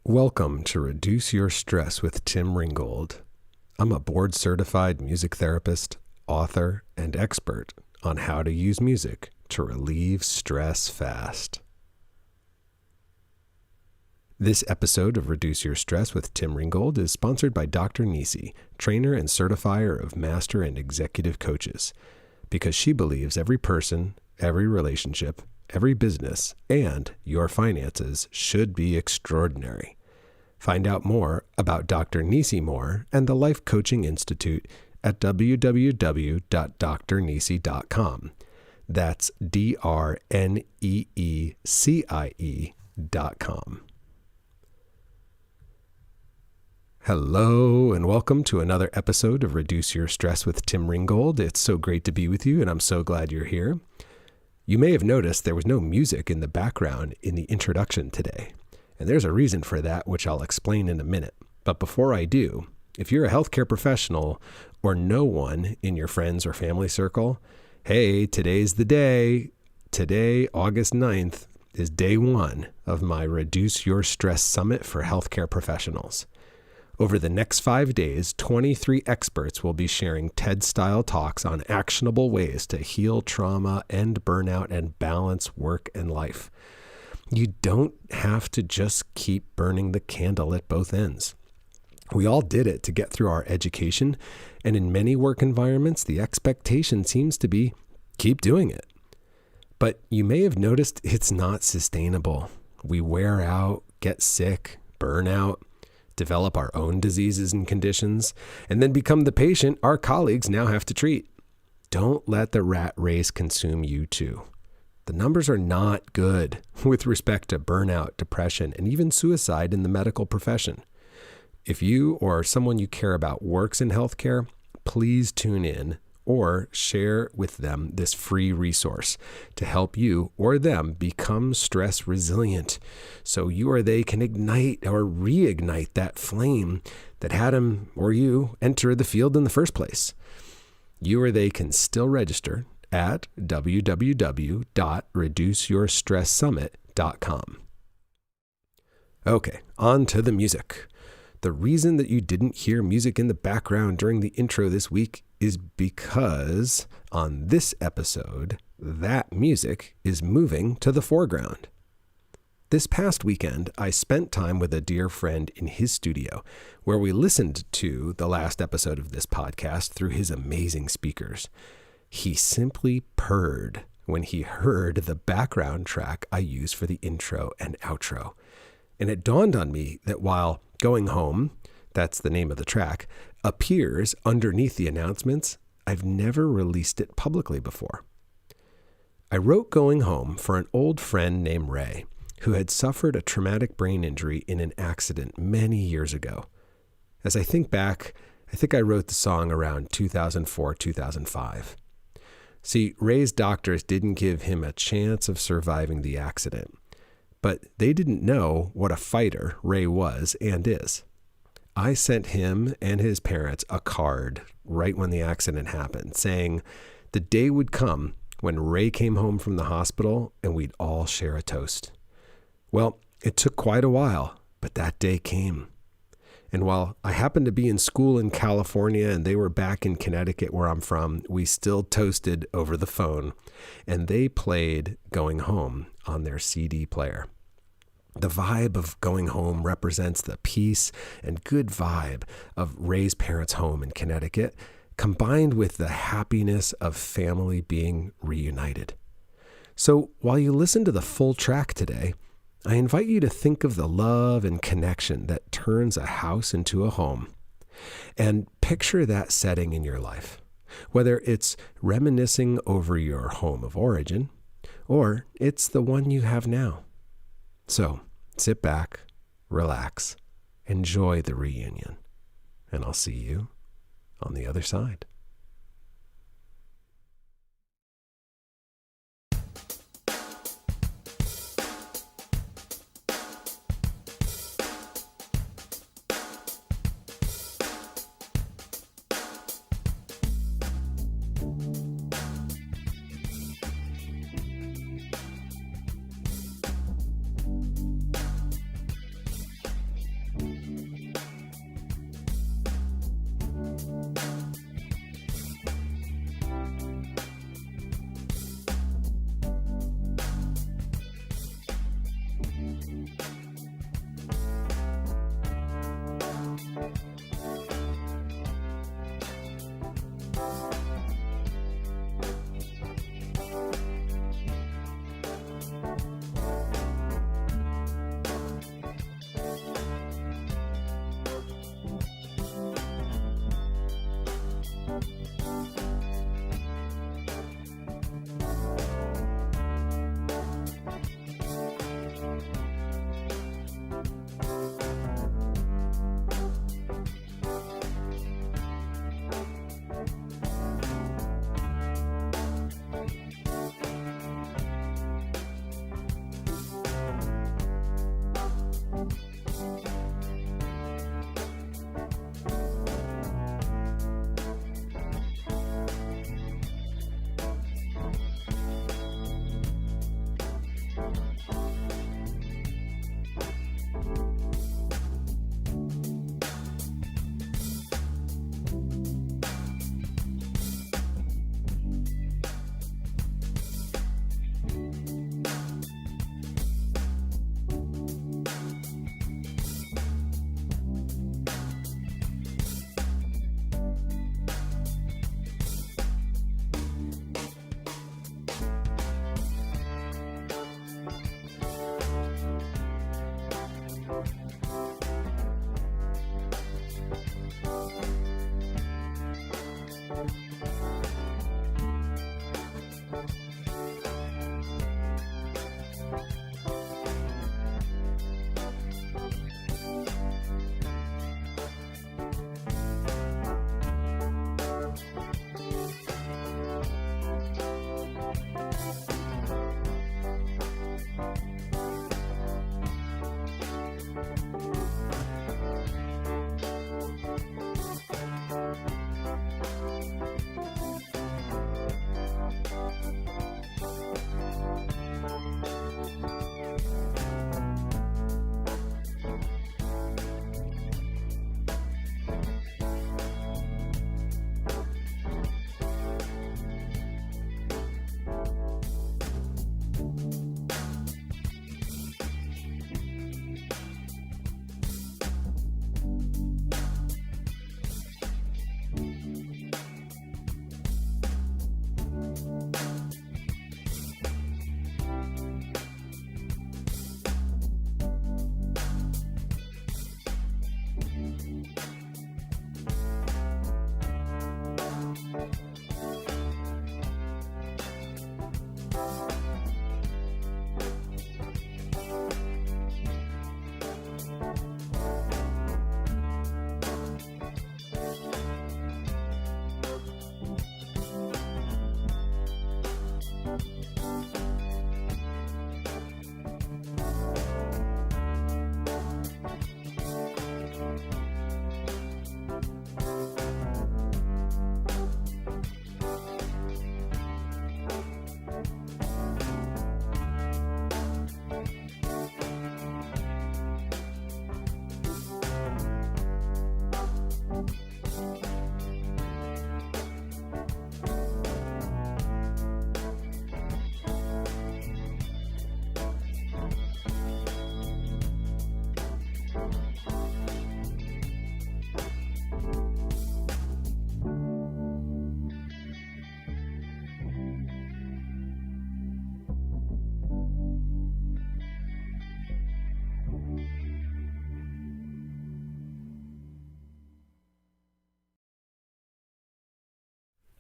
Welcome to Reduce Your Stress with Tim Ringgold. I'm a board-certified music therapist, author, and expert on how to use music to relieve stress fast. This episode of Reduce Your Stress with Tim Ringgold is sponsored by Dr. Nisi, trainer and certifier of master and executive coaches, because she believes every person, every relationship, every business, and your finances should be extraordinary. Find out more about Dr. Nisi Moore and the Life Coaching Institute at www.drnisi.com. That's DRNEECIE.com. Hello, and welcome to another episode of Reduce Your Stress with Tim Ringgold. It's so great to be with you, and I'm so glad you're here. You may have noticed there was no music in the background in the introduction today. And there's a reason for that, which I'll explain in a minute. But before I do, if you're a healthcare professional or know one in your friends or family circle, hey, today's the day. Today, August 9th, is day one of my Reduce Your Stress Summit for healthcare professionals. Over the next 5 days, 23 experts will be sharing TED-style talks on actionable ways to heal trauma, end burnout, and balance work and life. You don't have to just keep burning the candle at both ends. We all did it to get through our education, and in many work environments, the expectation seems to be keep doing it. But you may have noticed it's not sustainable. We wear out, get sick, burn out, develop our own diseases and conditions, and then become the patient our colleagues now have to treat. Don't let the rat race consume you too. The numbers are not good with respect to burnout, depression, and even suicide in the medical profession. If you or someone you care about works in healthcare, please tune in or share with them this free resource to help you or them become stress resilient so you or they can ignite or reignite that flame that had him or you enter the field in the first place. You or they can still register at www.reduceyourstresssummit.com. Okay, on to the music. The reason that you didn't hear music in the background during the intro this week is because on this episode, that music is moving to the foreground. This past weekend, I spent time with a dear friend in his studio where we listened to the last episode of this podcast through his amazing speakers. He simply purred when he heard the background track I use for the intro and outro. And it dawned on me that while Going Home, that's the name of the track, appears underneath the announcements, I've never released it publicly before. I wrote Going Home for an old friend named Ray, who had suffered a traumatic brain injury in an accident many years ago. As I think back, I think I wrote the song around 2004, 2005. See, Ray's doctors didn't give him a chance of surviving the accident, but they didn't know what a fighter Ray was and is. I sent him and his parents a card right when the accident happened, saying the day would come when Ray came home from the hospital and we'd all share a toast. Well, it took quite a while, but that day came. And while I happened to be in school in California and they were back in Connecticut where I'm from, we still toasted over the phone, and they played Going Home on their CD player. The vibe of Going Home represents the peace and good vibe of Ray's parents' home in Connecticut, combined with the happiness of family being reunited. So while you listen to the full track today, I invite you to think of the love and connection that turns a house into a home, and picture that setting in your life, whether it's reminiscing over your home of origin, or it's the one you have now. So sit back, relax, enjoy the reunion, and I'll see you on the other side.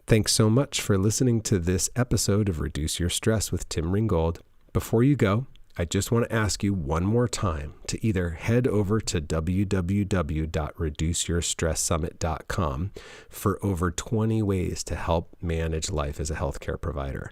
Thanks so much for listening to this episode of Reduce Your Stress with Tim Ringgold. Before you go, I just want to ask you one more time to either head over to www.reduceyourstresssummit.com for over 20 ways to help manage life as a healthcare provider.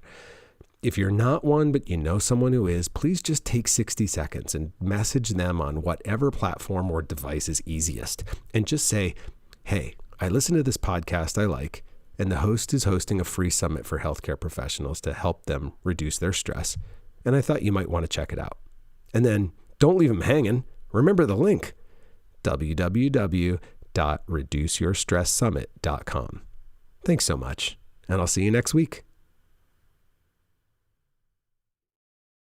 If you're not one, but you know someone who is, please just take 60 seconds and message them on whatever platform or device is easiest. And just say, hey, I listen to this podcast I like, and the host is hosting a free summit for healthcare professionals to help them reduce their stress. And I thought you might want to check it out. And then don't leave them hanging. Remember the link, www.reduceyourstresssummit.com. Thanks so much, and I'll see you next week.